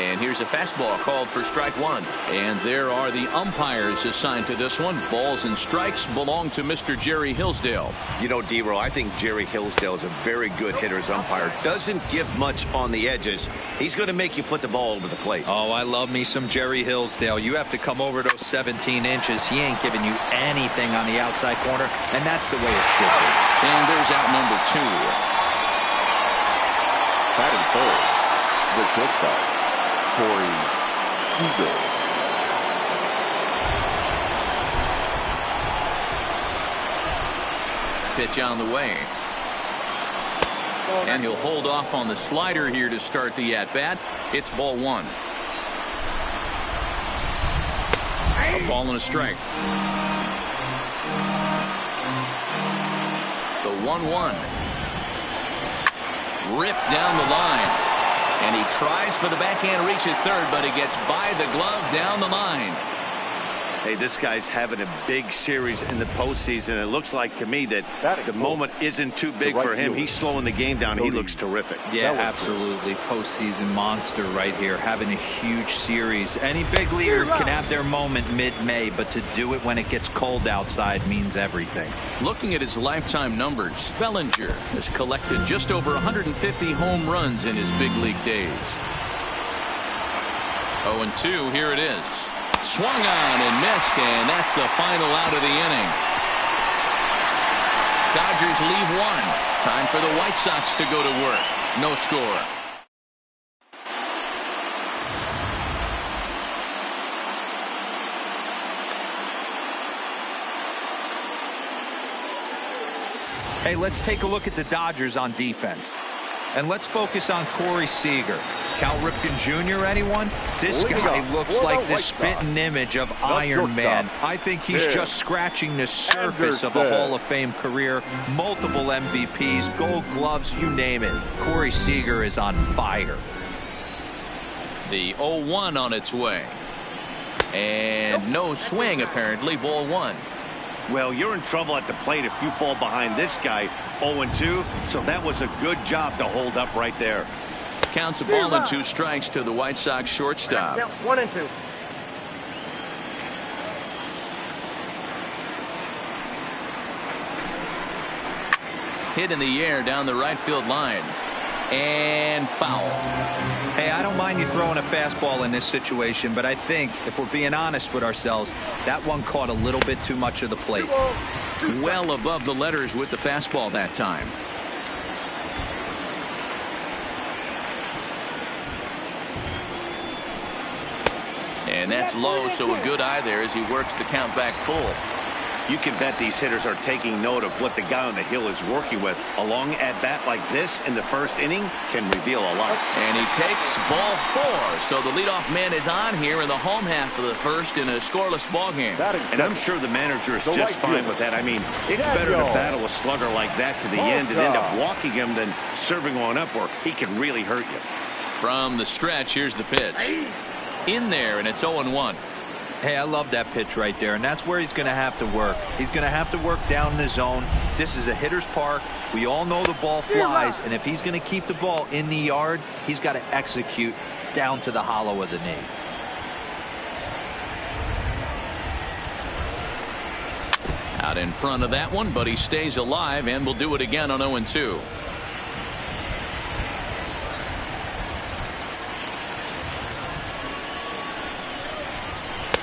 And here's a fastball called for strike one. And there are the umpires assigned to this one. Balls and strikes belong to Mr. Jerry Hillsdale. You know, D-Roll, I think Jerry Hillsdale is a very good hitter's umpire. Doesn't give much on the edges. He's going to make you put the ball over the plate. Oh, I love me some Jerry Hillsdale. You have to come over those 17 inches. He ain't giving you anything on the outside corner, and that's the way it should be. And there's out number two. Batting third, the shortstop, Corey Seager. Pitch on the way. And he'll hold off on the slider here to start the at-bat. It's ball one. A ball and a strike. The 1-1. Ripped down the line. And he tries for the backhand reach at third, but he gets by the glove down the line. Hey, this guy's having a big series in the postseason. It looks like to me that the moment isn't too big for him. He's slowing the game down. He looks terrific. Yeah, absolutely. Postseason monster right here, having a huge series. Any big leaguer can have their moment mid-May, but to do it when it gets cold outside means everything. Looking at his lifetime numbers, Bellinger has collected just over 150 home runs in his big league days. 0-2, here it is. Swung on and missed, and that's the final out of the inning. Dodgers leave one. Time for the White Sox to go to work. No score. Hey, let's take a look at the Dodgers on defense. And let's focus on Corey Seager. Cal Ripken Jr., anyone? This guy looks like the spitting image of Iron Man. I think he's just scratching the surface of a Hall of Fame career. Multiple MVPs, Gold Gloves, you name it. Corey Seager is on fire. The 0-1 on its way. And no swing, apparently. Ball one. Well, you're in trouble at the plate if you fall behind this guy 0-2. So that was a good job to hold up right there. Counts a ball and 2 strikes to the White Sox shortstop. 1-2. Hit in the air down the right field line. And foul. Hey, I don't mind you throwing a fastball in this situation, but I think if we're being honest with ourselves, that one caught a little bit too much of the plate. Well above the letters with the fastball that time. And that's low, so a good eye there as he works the count back full. You can bet these hitters are taking note of what the guy on the hill is working with. A long at-bat like this in the first inning can reveal a lot. And he takes ball 4. So the leadoff man is on here in the home half of the first in a scoreless ball game. And I'm sure the manager is just fine with that. I mean, it's better to battle a slugger like that to the end and end up walking him than serving on up where he can really hurt you. From the stretch, here's the pitch. In there, and it's 0-1. Hey, I love that pitch right there, and that's where he's going to have to work. He's going to have to work down in the zone. This is a hitter's park. We all know the ball flies, and if he's going to keep the ball in the yard, he's got to execute down to the hollow of the knee. Out in front of that one, but he stays alive and will do it again on 0-2.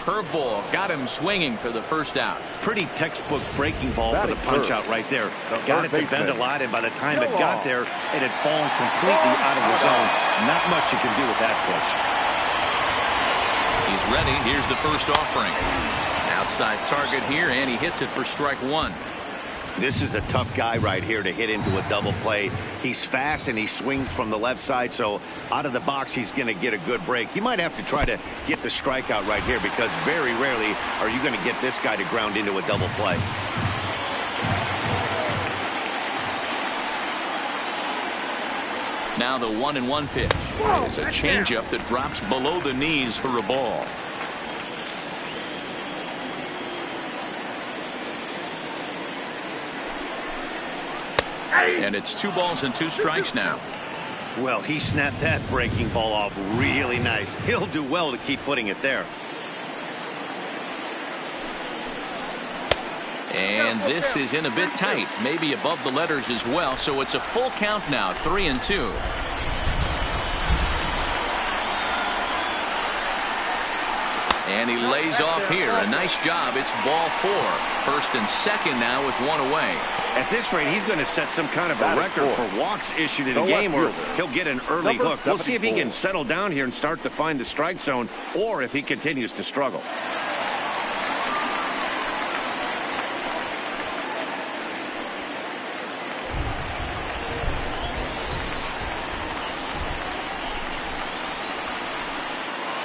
Curveball got him swinging for the first out. Pretty textbook breaking ball for the punch out right there. Got it to bend a lot, and by the time it got there, it had fallen completely out of the zone. Not much you can do with that pitch. He's ready. Here's the first offering. Outside target here, and he hits it for strike one. This is a tough guy right here to hit into a double play. He's fast and he swings from the left side, so out of the box he's going to get a good break. You might have to try to get the strikeout right here because very rarely are you going to get this guy to ground into a double play. Now the 1-1 pitch is a changeup that drops below the knees for a ball. And it's 2 balls and 2 strikes now. Well, he snapped that breaking ball off really nice. He'll do well to keep putting it there. And this is in a bit tight, maybe above the letters as well, so it's a full count now, 3-2. And he lays off here. A nice job. It's ball 4. First and second now with one away. At this rate, he's going to set some kind of a record for walks issued in a game, or he'll get an early hook. We'll see if he can settle down here and start to find the strike zone, or if he continues to struggle.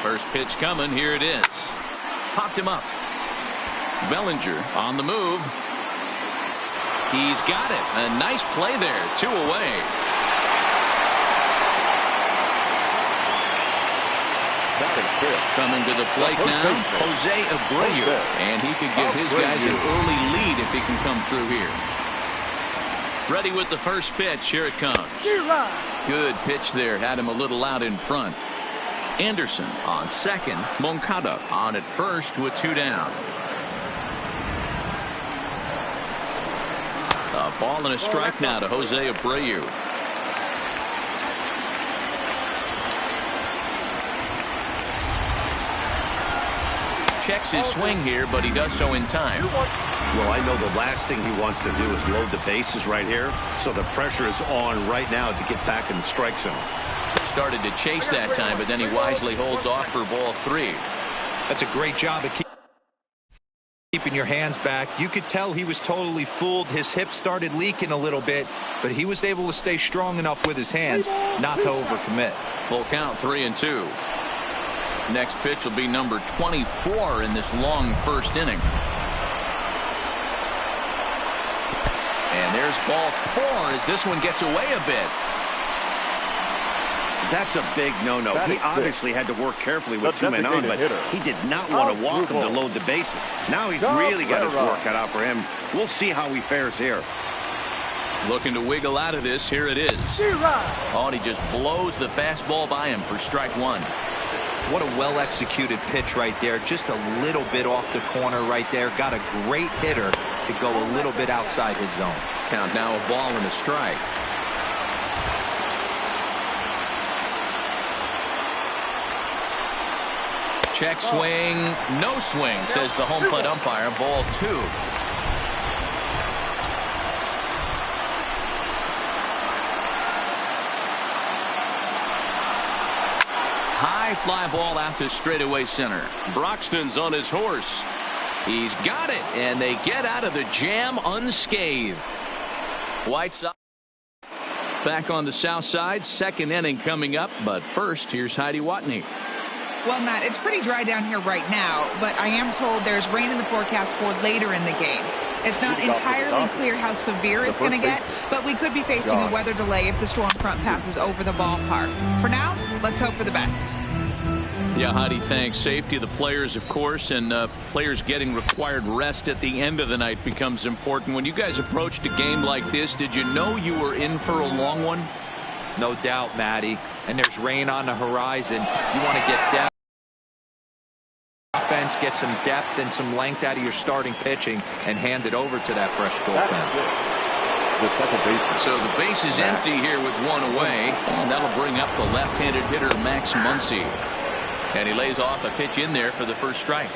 First pitch coming. Here it is. Popped him up. Bellinger on the move. He's got it. A nice play there. 2 away. Coming to the plate now, Jose Abreu. And he could give his guys an early lead if he can come through here. Ready with the first pitch. Here it comes. Good pitch there. Had him a little out in front. Anderson on second. Moncada on at first with 2 down. A ball and a strike now to Jose Abreu. Checks his swing here, but he does so in time. Well, I know the last thing he wants to do is load the bases right here, so the pressure is on right now to get back in the strike zone. Started to chase that time, but then he wisely holds off for ball 3. That's a great job of keeping your hands back. You could tell he was totally fooled. His hip started leaking a little bit, but he was able to stay strong enough with his hands not to overcommit. Full count, 3-2. Next pitch will be number 24 in this long first inning. And there's ball 4 as this one gets away a bit. That's a big no-no. He obviously had to work carefully with 2 men on, but he did not want to walk him to load the bases. Now he's really got his work cut out for him. We'll see how he fares here. Looking to wiggle out of this. Here it is. Oh, and he just blows the fastball by him for strike 1. What a well-executed pitch right there. Just a little bit off the corner right there. Got a great hitter to go a little bit outside his zone. Count now, a ball and a strike. Check swing, no swing, says the home plate umpire. Ball 2. High fly ball out to straightaway center. Broxton's on his horse. He's got it, and they get out of the jam unscathed. White Sox back on the south side. Second inning coming up, but first, here's Heidi Watney. Well, Matt, it's pretty dry down here right now, but I am told there's rain in the forecast for later in the game. It's not entirely clear how severe it's going to get, but we could be facing a weather delay if the storm front passes over the ballpark. For now, let's hope for the best. Yeah, Heidi, thanks. Safety of the players, of course, and players getting required rest at the end of the night becomes important. When you guys approached a game like this, did you know you were in for a long one? No doubt, Matty. And there's rain on the horizon. You want to get depth. Offense, get some depth and some length out of your starting pitching and hand it over to that fresh bullpen. So the base is empty here with 1 away, and that'll bring up the left-handed hitter Max Muncy. And he lays off a pitch in there for the first strike.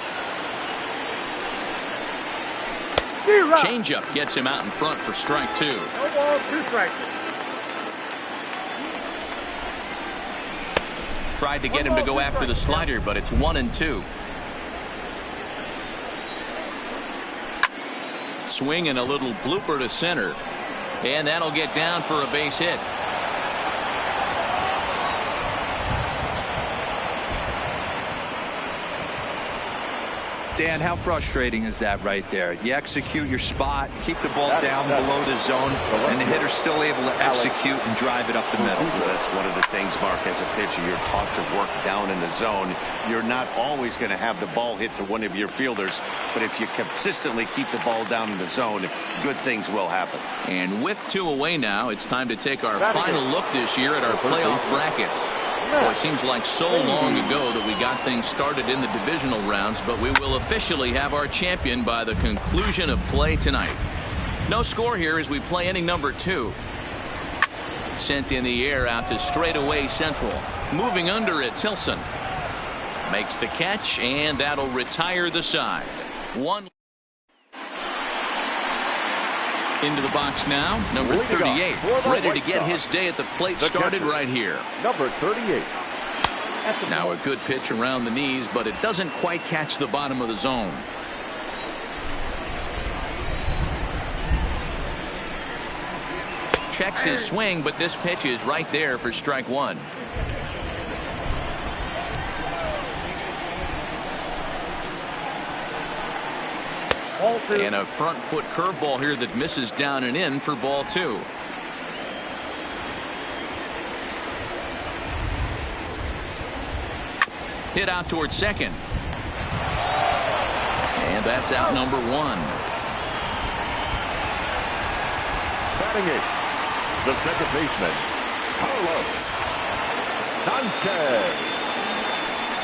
Changeup gets him out in front for strike 2. No ball, 2 strikes. Tried to get him to go after the slider, but it's 1-2. Swing and a little blooper to center, and that'll get down for a base hit. Dan, how frustrating is that right there? You execute your spot, keep the ball down below the zone, and the hitter's still able to execute and drive it up the middle. That's one of the things, Mark, as a pitcher, you're taught to work down in the zone. You're not always going to have the ball hit to one of your fielders, but if you consistently keep the ball down in the zone, good things will happen. And with 2 away now, it's time to take our final look this year at our playoff brackets. Well, it seems like so long ago that we got things started in the divisional rounds, but we will officially have our champion by the conclusion of play tonight. No score here as we play inning number 2. Sent in the air out to straightaway central. Moving under it, Tilson. Makes the catch, and that'll retire the side. 1. Into the box now, number 38, ready to get his day at the plate started right here. Number 38. Now a good pitch around the knees, but it doesn't quite catch the bottom of the zone. Checks his swing, but this pitch is right there for strike 1. And a front foot curveball here that misses down and in for ball 2. Hit out towards second. And that's out number 1. Batting it, the second baseman, Carlos Sanchez.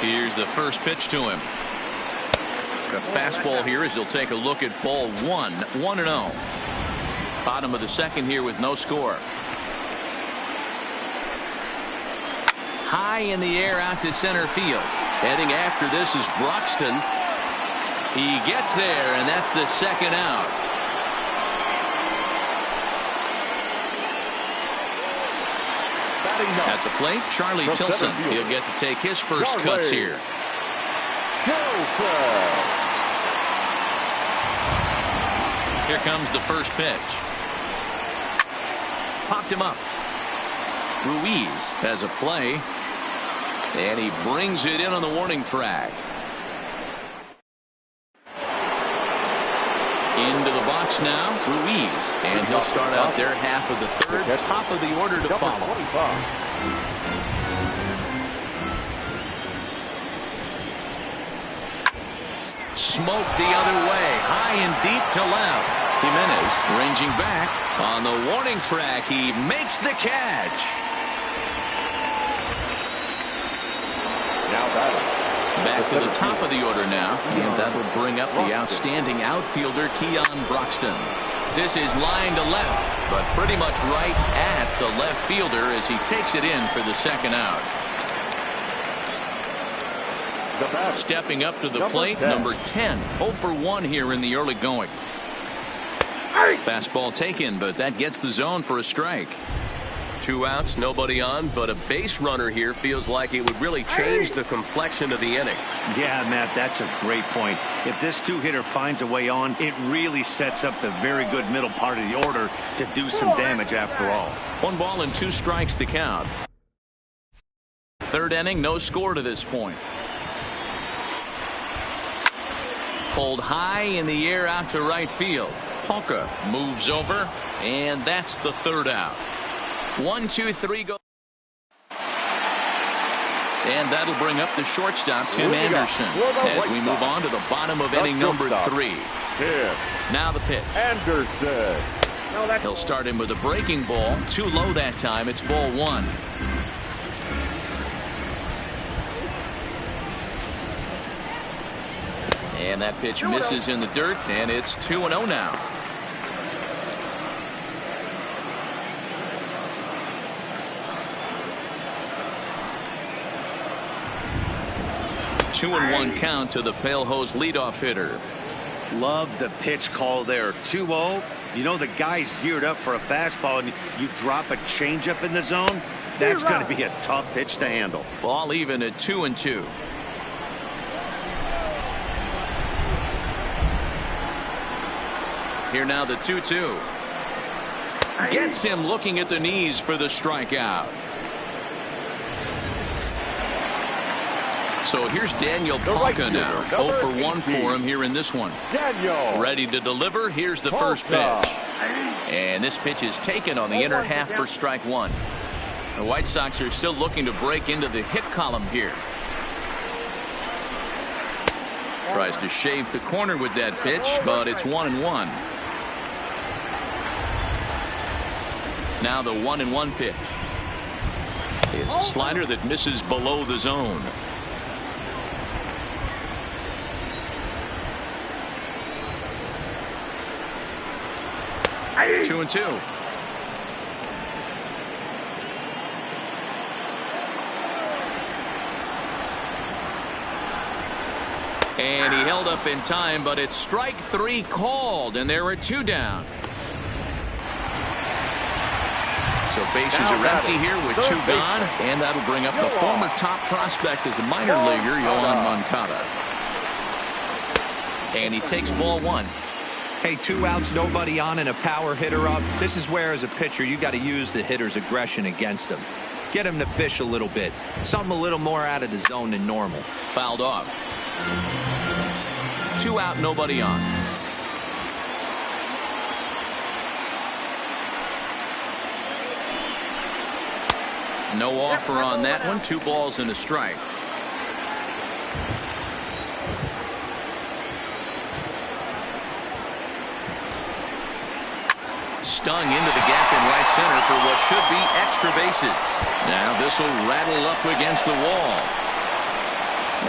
Here's the first pitch to him. A fastball here as he'll take a look at ball 1, 1-0. Bottom of the second here with no score. High in the air out to center field. Heading after this is Broxton. He gets there, and that's the second out. At the plate, Charlie Tilson. He'll get to take his first cuts here. Here comes the first pitch. Popped him up. Ruiz has a play. And he brings it in on the warning track. Into the box now, Ruiz. And he'll start out their half of the third. Top of the order to follow. Smoked the other way. High and deep to left. Jimenez ranging back on the warning track. He makes the catch. Now back to the top of the order now, and that'll bring up the outstanding outfielder Keon Broxton. This is line to left, but pretty much right at the left fielder as he takes it in for the second out. Stepping up to the plate, number 10, 0 for 1 here in the early going. Fastball taken, but that gets the zone for a strike. 2 outs, nobody on, but a base runner here feels like it would really change the complexion of the inning. Yeah, Matt, that's a great point. If this 2-hitter finds a way on, it really sets up the very good middle part of the order to do some damage after all. 1 ball and 2 strikes to count. Third inning, no score to this point. Pulled high in the air out to right field. Polka moves over, and that's the third out. 1, 2, 3 go. And that'll bring up the shortstop, Tim Anderson, as we move on to the bottom of inning number 3. Now the pitch. Anderson. He'll start him with a breaking ball. Too low that time. It's ball 1. And that pitch misses in the dirt, and it's 2-0 now. Two and 1 count to the Pale Hose leadoff hitter. Love the pitch call there. 2-0. You know the guy's geared up for a fastball, and you drop a changeup in the zone. That's going to be a tough pitch to handle. Ball even at 2-2. Here now the 2-2. Gets him looking at the knees for the strikeout. So here's Daniel Ponca now. 0 for 1 for him here in this one. Ready to deliver. Here's the first pitch. And this pitch is taken on the inner half for strike one. The White Sox are still looking to break into the hit column here. Tries to shave the corner with that pitch, but it's 1-1. Now the 1-1 pitch is a slider that misses below the zone. Two and two. And he held up in time, but it's strike three called, and there are two down. So bases are empty here with two gone, and that'll bring up the former top prospect as a minor leaguer, Yoan Moncada. And he takes ball one. Hey, 2 outs, nobody on, and a power hitter up. This is where, as a pitcher, you got to use the hitter's aggression against him. Get him to fish a little bit. Something a little more out of the zone than normal. Fouled off. 2 out, nobody on. No offer on that one. 2 balls and a strike. Stung into the gap in right center for what should be extra bases. Now this will rattle up against the wall.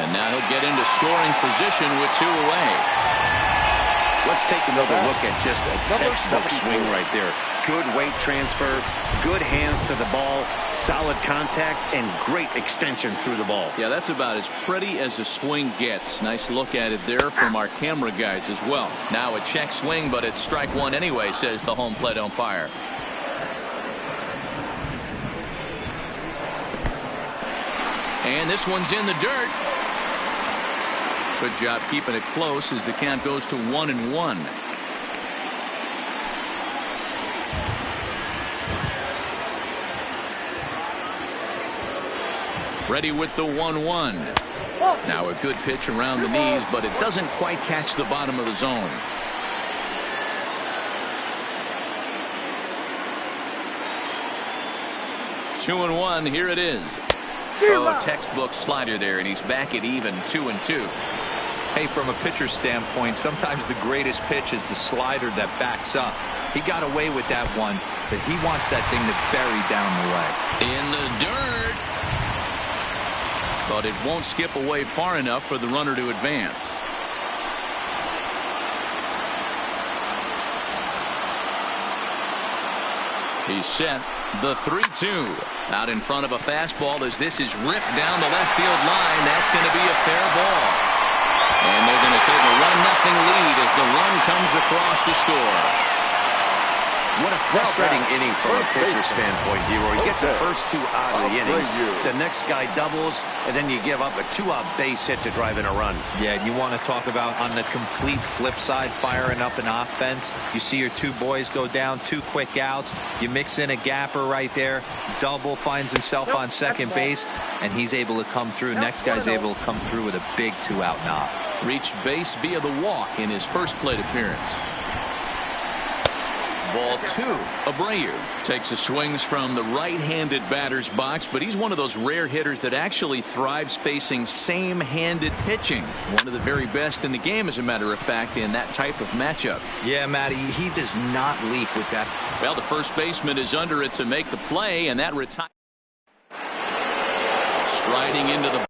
And now he'll get into scoring position with 2 away. Let's take another look at just a textbook swing right there. Good weight transfer, good hands to the ball, solid contact, and great extension through the ball. Yeah, that's about as pretty as a swing gets. Nice look at it there from our camera guys as well. Now a check swing, but it's strike one anyway, says the home plate umpire. And this one's in the dirt. Good job keeping it close as the count goes to 1-1. Ready with the 1-1. Now a good pitch around the knees, but it doesn't quite catch the bottom of the zone. Two and one. Here it is. Oh, textbook slider there, and he's back at even 2-2. Hey, from a pitcher's standpoint, sometimes the greatest pitch is the slider that backs up. He got away with that one, but he wants that thing to bury down the leg. In the dirt. But it won't skip away far enough for the runner to advance. He's set. The 3-2 out in front of a fastball as this is ripped down the left field line. That's going to be a fair ball. And they're going to take a 1-0 lead as the run comes across to score. What a frustrating inning from a pitcher standpoint, Hero. You get the first 2 out of the inning. The next guy doubles, and then you give up a 2-out base hit to drive in a run. Yeah, and you want to talk about on the complete flip side, firing up an offense. You see your 2 boys go down, 2 quick outs. You mix in a gapper right there. Double finds himself on second base, and he's able to come through. Next guy's able to come through with a big 2-out knock. Reached base via the walk in his first plate appearance. Ball 2. Abreu takes the swings from the right-handed batter's box, but he's one of those rare hitters that actually thrives facing same-handed pitching. One of the very best in the game, as a matter of fact, in that type of matchup. Yeah, Matty, he does not leak with that. Well, the first baseman is under it to make the play, and that retires. Striding into the